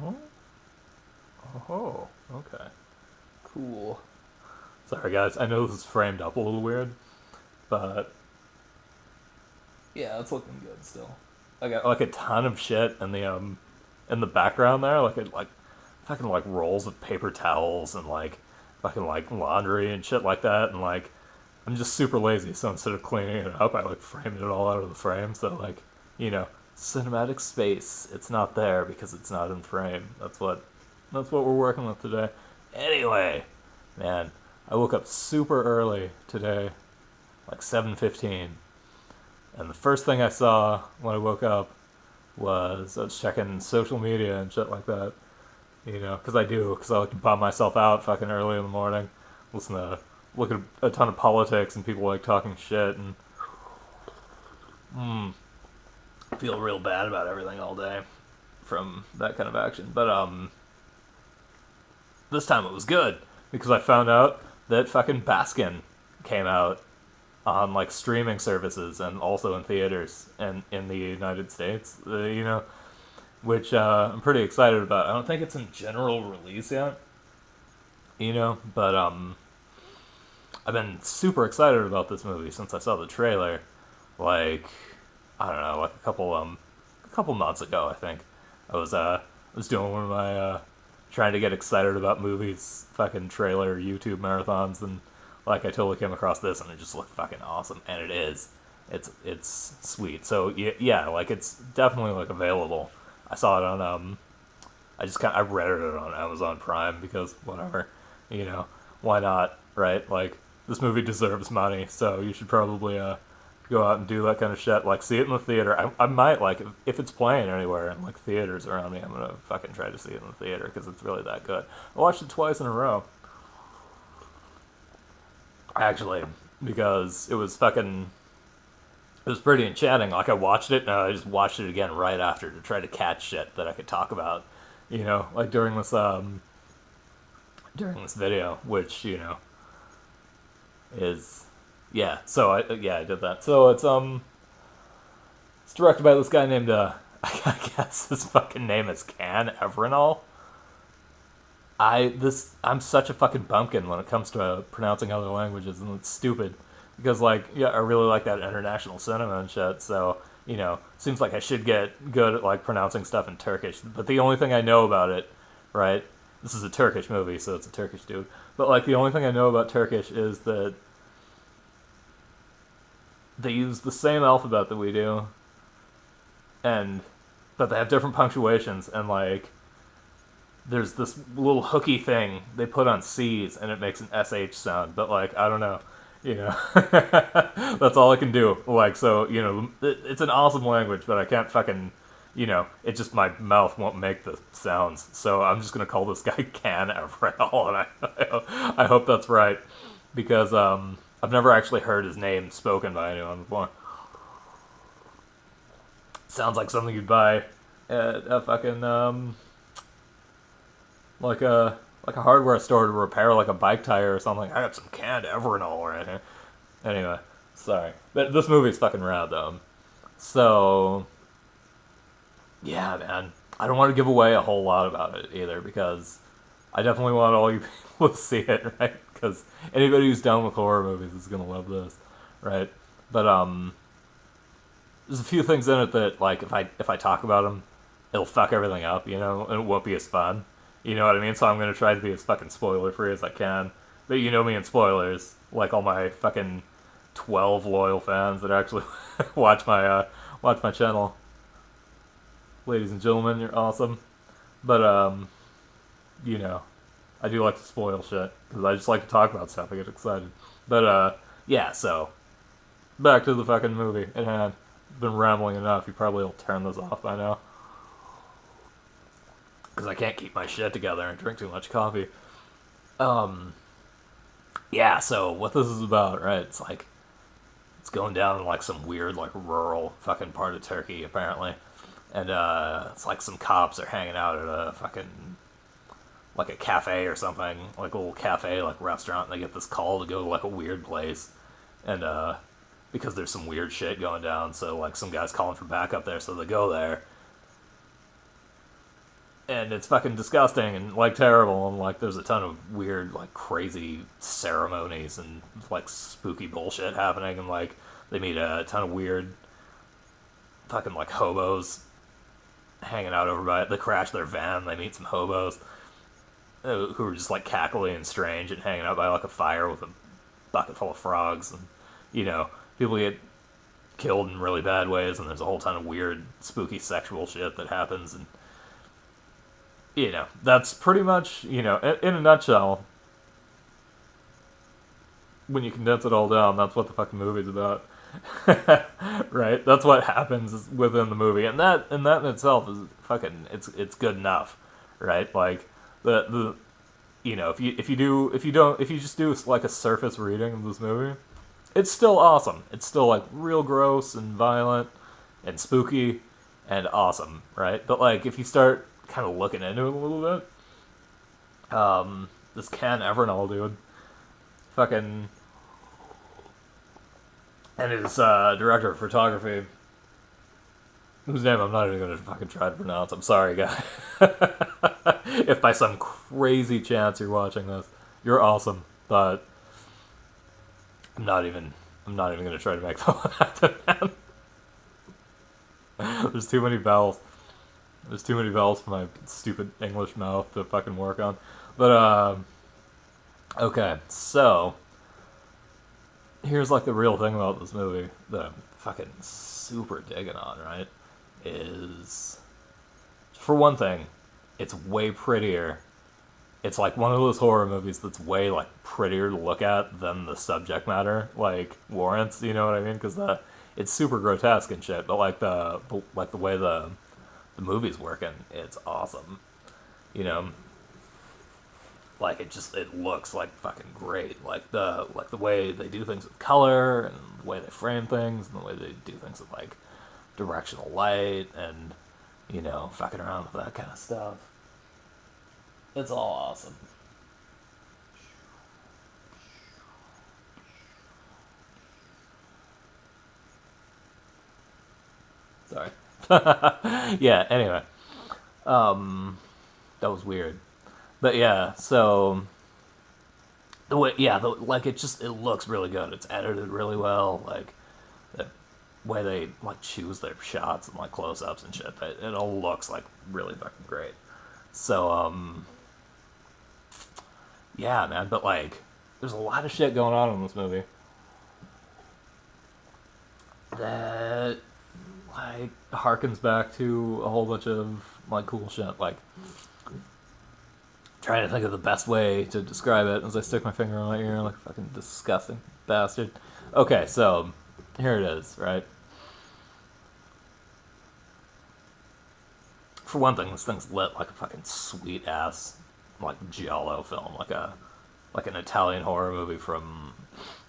Oh, oh, okay, cool. Sorry guys, I know this is framed up a little weird, but yeah, it's looking good still. I got like a ton of shit in the background there, like fucking like rolls of paper towels and like fucking like laundry and shit like that, and like I'm just super lazy, so instead of cleaning it up, I like framed it all out of the frame. So like, you know, cinematic space. It's not there because it's not in frame. That's what we're working with today. Anyway, man, I woke up super early today, like 7:15, and the first thing I saw when I woke up was I was checking social media and shit like that. You know, because I like to bum myself out fucking early in the morning, listen to look at a ton of politics and people like talking shit and feel real bad about everything all day from that kind of action. But this time it was good because I found out that fucking Baskin came out on like streaming services and also in theaters and in the United States. You know, which I'm pretty excited about. I don't think it's in general release yet. You know, but I've been super excited about this movie since I saw the trailer. Like, I don't know, like a couple months ago, I think. I was doing one of my trying to get excited about movies, fucking trailer YouTube marathons, and like I totally came across this and it just looked fucking awesome, and it is. It's sweet. So yeah, like it's definitely like available. I saw it on I rented it on Amazon Prime because whatever, you know, why not, right? Like this movie deserves money, so you should probably go out and do that kind of shit. Like see it in the theater. I might like if it's playing anywhere in like theaters around me, I'm gonna fucking try to see it in the theater because it's really that good. I watched it twice in a row, actually, because it was pretty enchanting. Like I watched it and I just watched it again right after to try to catch shit that I could talk about. You know, like during this video, which you know is yeah. So I did that. So it's directed by this guy named I guess his fucking name is Can Evrenol. I'm such a fucking bumpkin when it comes to pronouncing other languages, and it's stupid because like yeah, I really like that international cinema and shit. So you know, seems like I should get good at like pronouncing stuff in Turkish. But the only thing I know about it, right? This is a Turkish movie, so it's a Turkish dude. But like the only thing I know about Turkish is that they use the same alphabet that we do, and but they have different punctuations, and like there's this little hooky thing they put on C's and it makes an SH sound, but like I don't know, you know, that's all I can do. Like so, you know, it's an awesome language, but I can't fucking, you know, it just my mouth won't make the sounds. So I'm just gonna call this guy Can Everell, and I hope that's right because I've never actually heard his name spoken by anyone before. Sounds like something you'd buy at a fucking like a hardware store to repair like a bike tire or something. I got some canned Evernoll right here. Anyway, sorry, but this movie's fucking rad though. So yeah, man, I don't want to give away a whole lot about it either because I definitely want all you people to see it, right? Because anybody who's down with horror movies is gonna love this, right? But there's a few things in it that like if I talk about them, it'll fuck everything up, you know, and it won't be as fun. You know what I mean? So I'm gonna try to be as fucking spoiler free as I can. But you know me and spoilers, like all my fucking 12 loyal fans that actually watch my channel. Ladies and gentlemen, you're awesome. But you know, I do like to spoil shit because I just like to talk about stuff. I get excited. But yeah. So back to the fucking movie at hand. Been rambling enough. You probably will turn this off by now because I can't keep my shit together and drink too much coffee. Um, yeah. So what this is about, right? It's like it's going down in like some weird, like rural fucking part of Turkey, apparently, and it's like some cops are hanging out at a fucking like a cafe or something, like a little cafe, like restaurant, and they get this call to go to like a weird place, and because there's some weird shit going down, so like some guys calling for backup there, so they go there, and it's fucking disgusting and like terrible, and like there's a ton of weird like crazy ceremonies and like spooky bullshit happening, and like they meet a ton of weird fucking like hobos hanging out over by it. They crash their van, they meet some hobos who are just like cackly and strange and hanging out by like a fire with a bucket full of frogs, and people get killed in really bad ways, and there's a whole ton of weird spooky sexual shit that happens, and that's pretty much, in a nutshell, when you condense it all down, that's what the fucking movie's about. Right? That's what happens within the movie, and that in itself is fucking, it's good enough, right? Like the if you just do like a surface reading of this movie, it's still awesome. It's still like real gross and violent and spooky and awesome, right? But like if you start kind of looking into it a little bit, this Ken Evernall dude, fucking, and his director of photography, whose name I'm not even gonna fucking try to pronounce. I'm sorry, guy. If by some crazy chance you're watching this, you're awesome, but I'm not even gonna try to make fun of that, man. There's too many vowels. There's too many vowels for my stupid English mouth to fucking work on. But okay, so here's like the real thing about this movie that I'm fucking super digging on, right? Is, for one thing, it's way prettier. It's like one of those horror movies that's way like prettier to look at than the subject matter like warrants. You know what I mean? Because it's super grotesque and shit, but like the way the movie's working, it's awesome. Like it looks like fucking great. Like the way they do things with color and the way they frame things and the way they do things with like directional light and fucking around with that kind of stuff. It's all awesome. Sorry. Yeah, anyway. That was weird. But yeah, so the way it looks really good. It's edited really well, like the way they like choose their shots and like close-ups and shit. It all looks like really fucking great. So yeah, man, but like there's a lot of shit going on in this movie that like harkens back to a whole bunch of like cool shit. Like, trying to think of the best way to describe it as I stick my finger in my ear like a fucking disgusting bastard. Okay, so here it is, right? For one thing, this thing's lit like a fucking sweet ass like giallo film, like an Italian horror movie from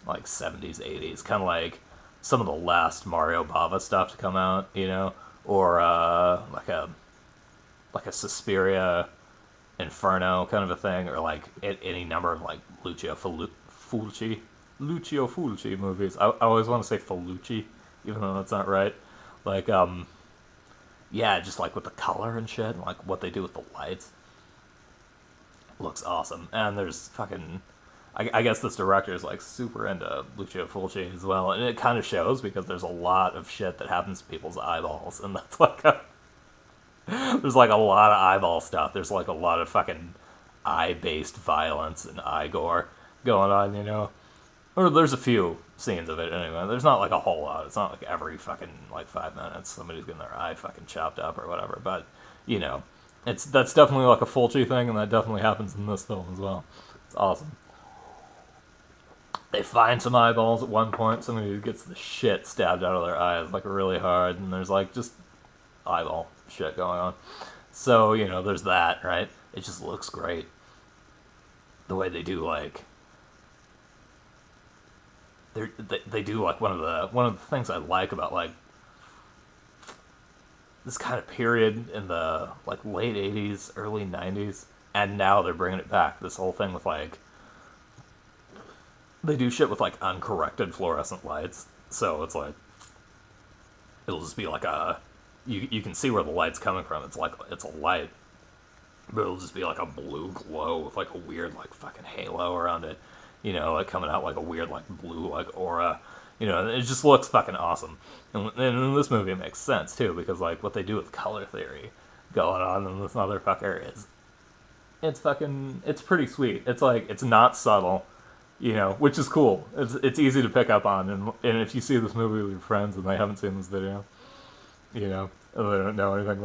like 70s, 80s, kind of like some of the last Mario Bava stuff to come out, or like a Suspiria Inferno kind of a thing, or like any number of like Lucio Fulci movies. I always want to say Fulci, even though that's not right. Like, yeah, just like with the color and shit, and like what they do with the lights, looks awesome. And there's fucking, I guess this director is like super into Lucio Fulci as well, and it kind of shows because there's a lot of shit that happens to people's eyeballs, and that's like there's like a lot of eyeball stuff. There's like a lot of fucking eye-based violence and eye gore going on, Or there's a few scenes of it anyway. There's not like a whole lot. It's not like every fucking like 5 minutes somebody's getting their eye fucking chopped up or whatever. But that's definitely like a Fulci thing, and that definitely happens in this film as well. It's awesome. They find some eyeballs at one point. Somebody gets the shit stabbed out of their eyes like really hard, and there's like just eyeball shit going on. So, there's that, right? It just looks great. The way they do like they do like one of the things I like about like this kind of period in the like late 80s, early 90s, and now they're bringing it back. This whole thing with like they do shit with like uncorrected fluorescent lights. So it's like it'll just be like you can see where the light's coming from. It's like it's a light, but it'll just be like a blue glow with like a weird like fucking halo around it, like coming out like a weird like blue like aura, and it just looks fucking awesome. And in this movie it makes sense too, because like what they do with color theory going on in this motherfucker is it's pretty sweet. It's like it's not subtle, which is cool. It's easy to pick up on, and if you see this movie with your friends and they haven't seen this video, and they don't know anything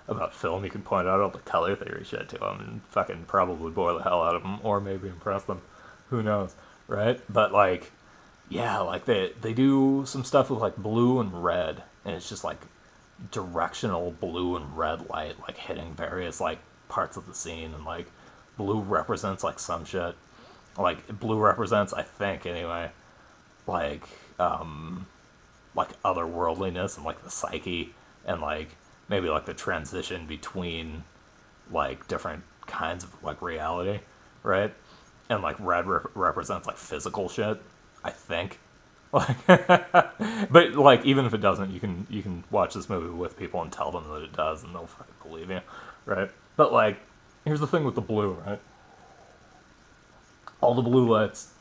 about film, you can point out all the color theory shit to them and fucking probably bore the hell out of them, or maybe impress them. Who knows, right? But like, yeah, like they do some stuff with like blue and red, and it's just like directional blue and red light like hitting various like parts of the scene, and like blue represents like some shit. Like blue represents, I think anyway, like otherworldliness and like the psyche, and like maybe like the transition between like different kinds of like reality, right? And like red represents like physical shit, I think. Like, but like even if it doesn't, you can watch this movie with people and tell them that it does, and they'll fucking believe you, right? But like, here's the thing with the blue, right? All the blue lights.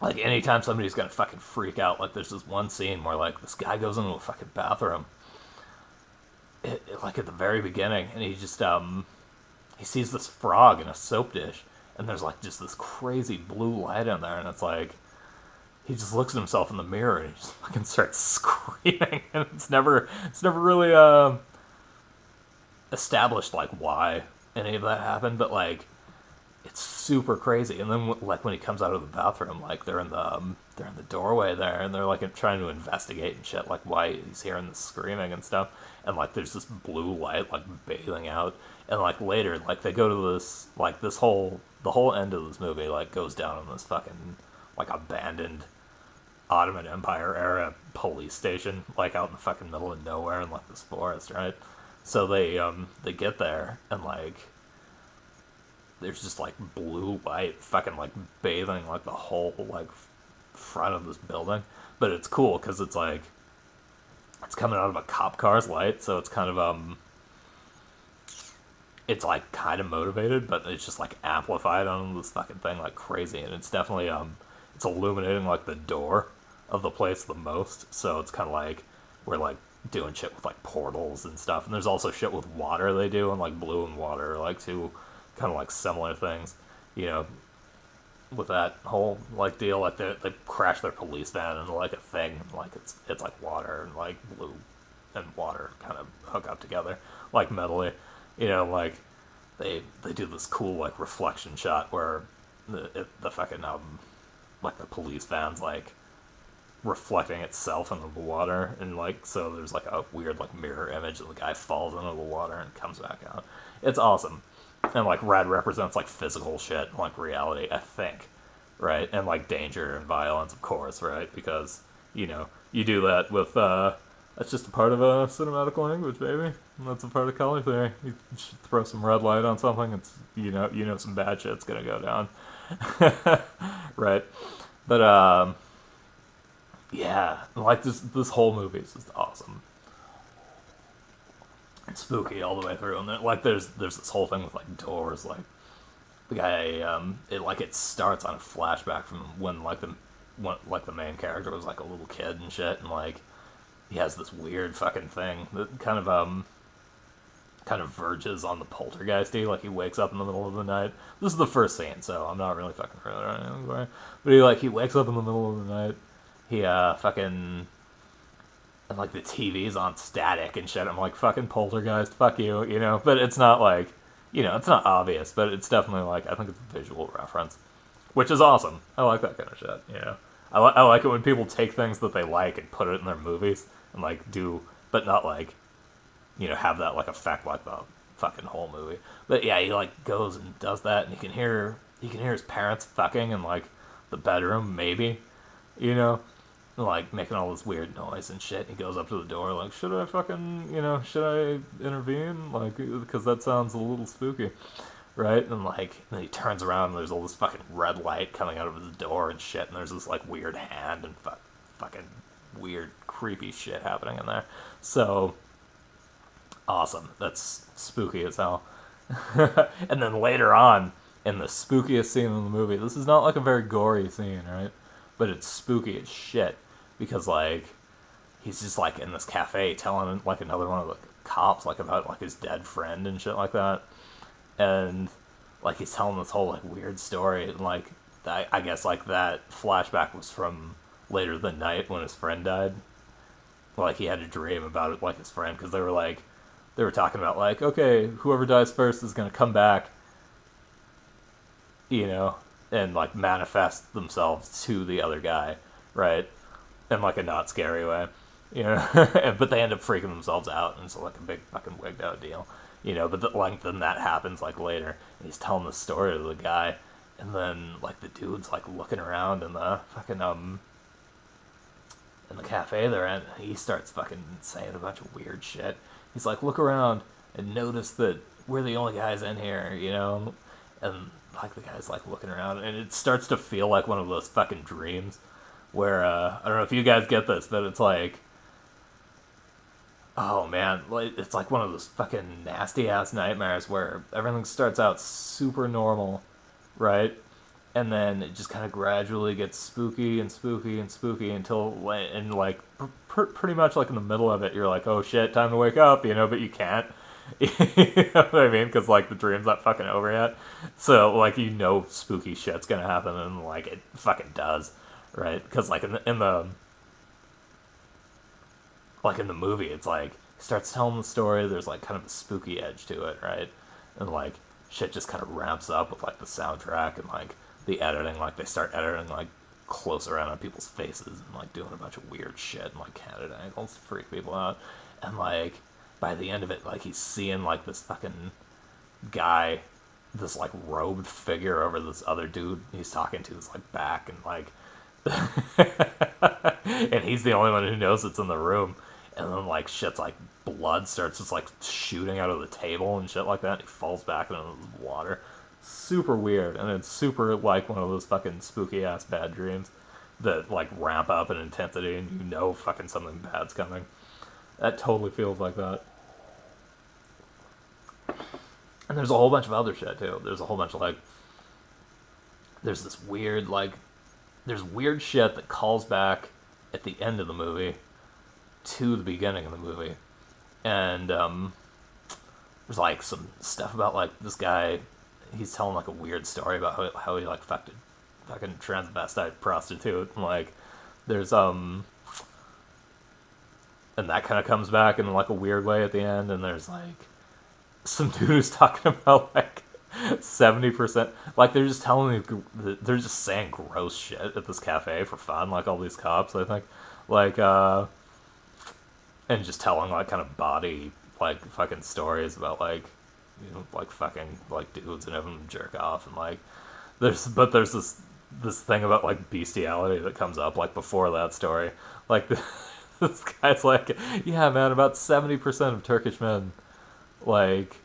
Like anytime somebody's gonna fucking freak out, like there's this one scene where like this guy goes into a fucking bathroom, like at the very beginning, and he just he sees this frog in a soap dish, and there's like just this crazy blue light in there, and it's like he just looks at himself in the mirror and he just fucking starts screaming, and it's never really established like why any of that happened, but like it's super crazy. And then like when he comes out of the bathroom, like they're in the doorway there, and they're like trying to investigate and shit, like why he's hearing this screaming and stuff, and like there's this blue light like bathing out, and like later like they go to this like the whole end of this movie like goes down in this fucking like abandoned Ottoman Empire era police station, like out in the fucking middle of nowhere in like this forest, right? So they get there, and like there's just like blue light fucking like bathing like the whole like front of this building. But it's cool because it's like it's coming out of a cop car's light, so it's kind of it's like kind of motivated, but it's just like amplified on this fucking thing like crazy. And it's definitely it's illuminating like the door of the place the most, so it's kind of like we're like doing shit with like portals and stuff. And there's also shit with water they do, and like blue and water are like two kind of like similar things, with that whole like deal. Like they crash their police van into like a thing, like it's like water and like blue and water kind of hook up together like metally, like they do this cool like reflection shot where the fucking like the police van's like reflecting itself into the water, and like so there's like a weird like mirror image of the guy falls into the water and comes back out. It's awesome. And like red represents like physical shit, like reality, I think, right? And like danger and violence, of course, right? Because you do that with that's just a part of a cinematic language, baby. And that's a part of color theory. You just throw some red light on something, it's some bad shit's gonna go down. Right? But yeah, like this whole movie is just awesome. It's spooky all the way through, and like there's this whole thing with like doors, like the guy it starts on a flashback from when the main character was like a little kid and shit, and like he has this weird fucking thing that kind of verges on the poltergeisty. Like he wakes up in the middle of the night. This is the first scene, so I'm not really fucking further on anything. But he wakes up in the middle of the night. He fucking, and like the TV's on static and shit. I'm like, fucking poltergeist, fuck you, But it's not like, it's not obvious, but it's definitely like, I think it's a visual reference, which is awesome. I like that kind of shit, I like it when people take things that they like and put it in their movies and like do, but not like, have that like effect like the fucking whole movie. But yeah, he like goes and does that, and you can hear his parents fucking in like the bedroom, maybe, like making all this weird noise and shit. He goes up to the door like, should I fucking, should I intervene? Like, because that sounds a little spooky, right? And like, then he turns around and there's all this fucking red light coming out of his door and shit, and there's this like weird hand and fucking weird creepy shit happening in there. So awesome. That's spooky as hell. And then later on, in the spookiest scene in the movie, this is not like a very gory scene, right? But it's spooky as shit because like he's just like in this cafe telling like another one of the cops like about like his dead friend and shit like that, and like he's telling this whole like weird story and like I guess like that flashback was from later the night when his friend died. Like he had a dream about it like his friend because they were talking about like okay whoever dies first is gonna come back, you know, and like manifest themselves to the other guy, right? In like a not scary way, you know. But they end up freaking themselves out, and it's like a big fucking wigged out deal, you know. But like then that happens like later, and he's telling the story to the guy, and then like the dude's like looking around in the fucking in the cafe they're in, and he starts fucking saying a bunch of weird shit. He's like, look around and notice that we're the only guys in here, you know, and like the guy's like looking around, and it starts to feel like one of those fucking dreams where I don't know if you guys get this, but it's like, oh man, like it's like one of those fucking nasty ass nightmares where everything starts out super normal, right? And then it just kind of gradually gets spooky and spooky and spooky until, and like pretty much like in the middle of it, you're like, oh shit, time to wake up, you know, but you can't. You know what I mean? Because like the dream's not fucking over yet, so like you know spooky shit's gonna happen, and like it fucking does, right? Because like in the movie, it's like he starts telling the story. There's like kind of a spooky edge to it, right? And like shit just kind of ramps up with like the soundtrack and like the editing. Like they start editing like close around on people's faces and like doing a bunch of weird shit and like candid angles to freak people out. And like by the end of it, like he's seeing like this fucking guy, this like robed figure over this other dude he's talking to is like back, and like and he's the only one who knows it's in the room. And then like shit's like blood starts just like shooting out of the table and shit like that, and he falls back into the water. Super weird, and it's super like one of those fucking spooky ass bad dreams that like ramp up in intensity, and you know fucking something bad's coming. That totally feels like that. And there's a whole bunch of other shit too. There's a whole bunch of like, there's this weird like, there's weird shit that calls back at the end of the movie to the beginning of the movie, and there's like some stuff about like this guy. He's telling like a weird story about how he like fucked a fucking transvestite prostitute, and like there's and that kind of comes back in like a weird way at the end, and there's like some dude who's talking about like 70%, like they're just telling me, they're just saying gross shit at this cafe for fun, like all these cops I think, like and just telling like kind of body like fucking stories about like, you know, like fucking like dudes and having them jerk off, and like there's this thing about like bestiality that comes up like before that story, like this guy's like, yeah man, about 70% of Turkish men like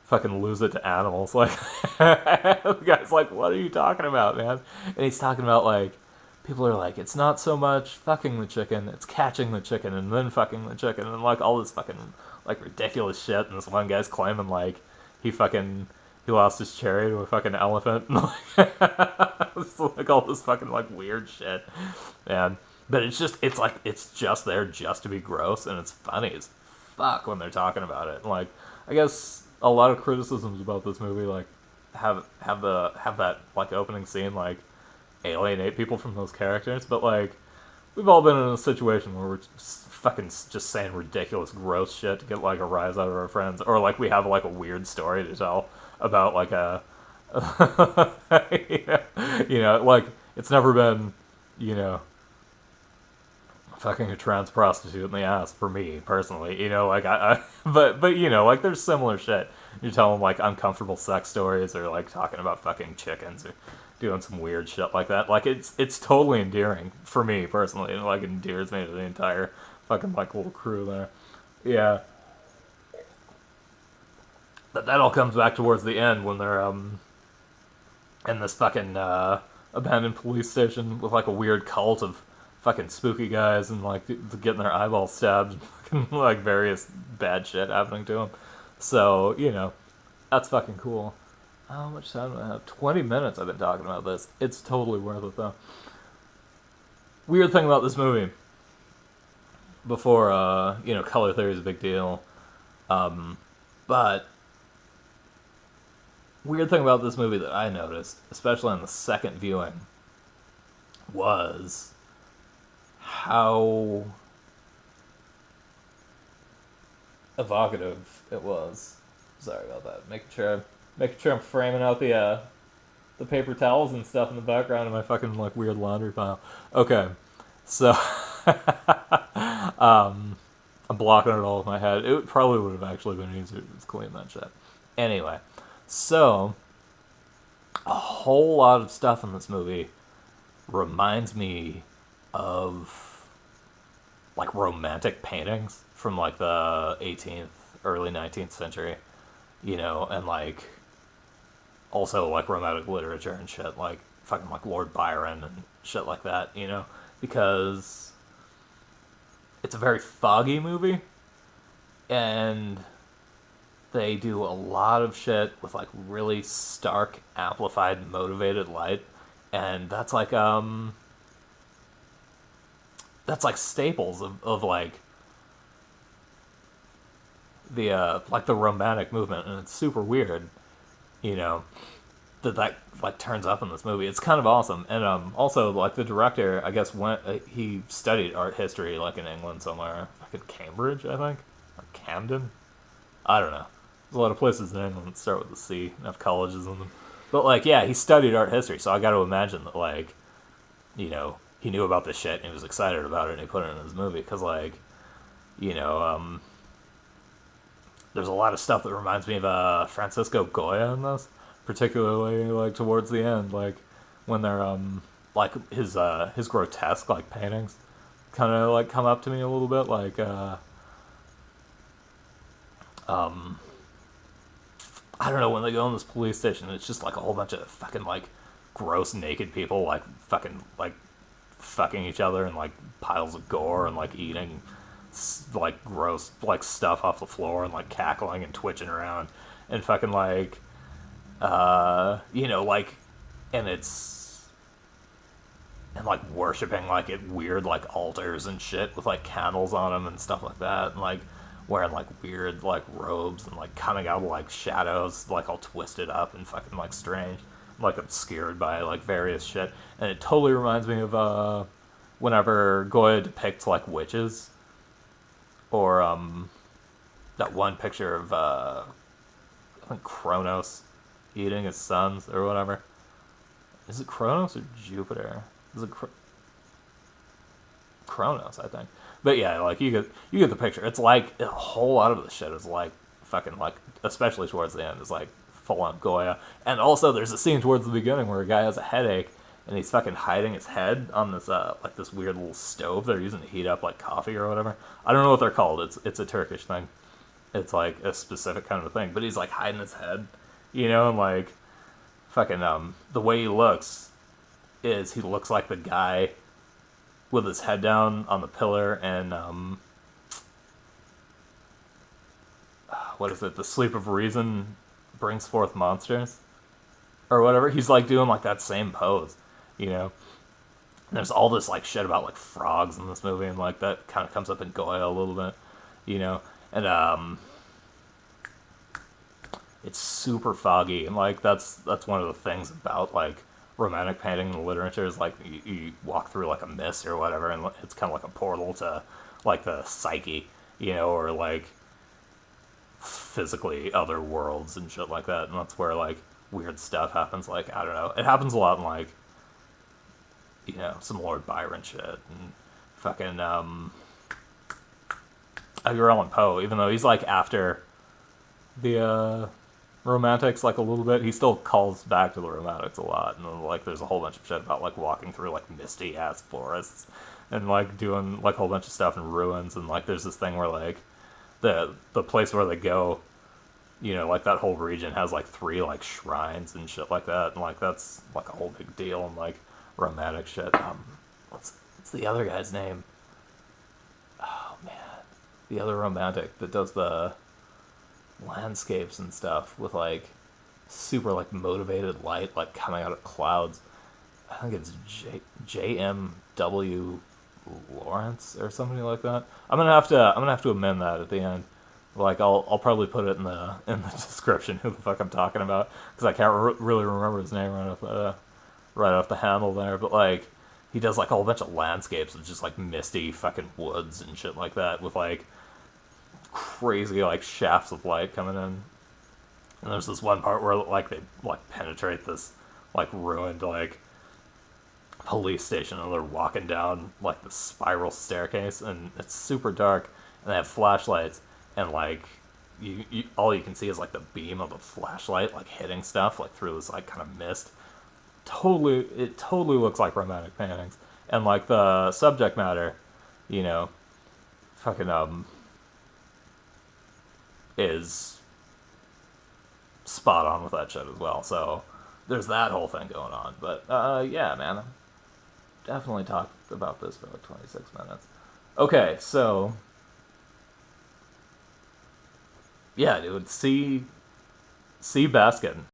fucking lose it to animals, like the guy's like, what are you talking about, man? And he's talking about like people are like, it's not so much fucking the chicken, it's catching the chicken and then fucking the chicken, and like all this fucking like ridiculous shit. And this one guy's claiming like he lost his cherry to a fucking elephant, and like it's like all this fucking like weird shit, man. But it's just there just to be gross, and it's funny as fuck when they're talking about it. And like I guess a lot of criticisms about this movie like have that like opening scene like alienate people from those characters, but like we've all been in a situation where we're just saying ridiculous gross shit to get like a rise out of our friends, or like we have like a weird story to tell about like a you know, like it's never been, you know, fucking a trans prostitute in the ass for me personally, you know, like but you know, like there's similar shit. You're telling like uncomfortable sex stories, or like talking about fucking chickens, or doing some weird shit like that. Like it's totally endearing for me personally, and like endears me to the entire fucking like little crew there. Yeah. But that all comes back towards the end when they're in this fucking abandoned police station with like a weird cult of fucking spooky guys and like getting their eyeballs stabbed and fucking like various bad shit happening to them. So, you know, that's fucking cool. How much time do I have? 20 minutes I've been talking about this. It's totally worth it though. Weird thing about this movie. Before, you know, color theory is a big deal. But weird thing about this movie that I noticed, especially on the second viewing, was how evocative it was. Sorry about that. Making sure I'm framing out the paper towels and stuff in the background of my fucking like weird laundry pile. Okay, so I'm blocking it all with my head. It probably would have actually been easier to just clean that shit. Anyway, so a whole lot of stuff in this movie reminds me of like romantic paintings from like the 18th, early 19th century, you know, and like also like romantic literature and shit, like fucking like Lord Byron and shit like that, you know, because it's a very foggy movie and they do a lot of shit with like really stark, amplified, motivated light, and that's like staples of like the romantic movement, and it's super weird, you know, that like turns up in this movie. It's kind of awesome, and also like the director, I guess he studied art history like in England somewhere, like in Cambridge, I think, or Camden, I don't know. There's a lot of places in England that start with a C and have colleges in them, but like yeah, he studied art history, so I got to imagine that like, you know, he knew about this shit and he was excited about it and he put it in his movie because like, you know, there's a lot of stuff that reminds me of Francisco Goya in this, particularly like towards the end, like when they're like his grotesque like paintings kind of like come up to me a little bit, like I don't know, when they go in this police station, it's just like a whole bunch of fucking like gross naked people like fucking each other and like piles of gore and like eating like gross like stuff off the floor and like cackling and twitching around and fucking like you know, like, and it's and like worshiping like at weird like altars and shit with like candles on them and stuff like that, and like wearing like weird like robes and like coming out of like shadows like all twisted up and fucking like strange, like obscured by like various shit. And it totally reminds me of whenever Goya depicts like witches, or that one picture of I think Kronos eating his sons or whatever. Is it Kronos or Jupiter? Is it Kronos, I think. But yeah, like you get the picture. It's like a whole lot of the shit is like fucking like, especially towards the end, is like full on Goya. And also there's a scene towards the beginning where a guy has a headache and he's fucking hiding his head on this like this weird little stove they're using to heat up like coffee or whatever. I don't know what they're called. It's a Turkish thing. It's like a specific kind of a thing. But he's like hiding his head, you know, and like fucking the way he looks is he looks like the guy with his head down on the pillar and what is it? The Sleep of Reason brings forth monsters, or whatever. He's like doing like that same pose, you know. And there's all this like shit about like frogs in this movie, and like that kind of comes up in Goya a little bit, you know. And it's super foggy, and like that's one of the things about like romantic painting and literature is like you walk through like a mist or whatever, and it's kind of like a portal to like the psyche, you know, or like physically other worlds and shit like that. And that's where like weird stuff happens. Like, I don't know, it happens a lot in like, you know, some Lord Byron shit and fucking Edgar Allan Poe. Even though he's like after the Romantics like a little bit, he still calls back to the Romantics a lot. And like there's a whole bunch of shit about like walking through like misty ass forests and like doing like a whole bunch of stuff in ruins. And like there's this thing where like the place where they go, you know, like that whole region has like 3 like shrines and shit like that, and like that's like a whole big deal and like romantic shit. What's the other guy's name? Oh man, the other romantic that does the landscapes and stuff with like super like motivated light like coming out of clouds. I think it's JMW Lawrence or something like that. I'm gonna have to amend that at the end. Like I'll probably put it in the description who the fuck I'm talking about because I can't really remember his name right off the handle there. But like he does like a whole bunch of landscapes of just like misty fucking woods and shit like that with like crazy like shafts of light coming in. And there's this one part where like they like penetrate this like ruined like police station and they're walking down like the spiral staircase and it's super dark and they have flashlights and like you all you can see is like the beam of a flashlight like hitting stuff like through this like kind of mist. It totally looks like romantic paintings and like the subject matter, you know, fucking is spot on with that shit as well. So there's that whole thing going on. But yeah, man, definitely talked about this for like 26 minutes. Okay, so yeah, dude, see Baskin.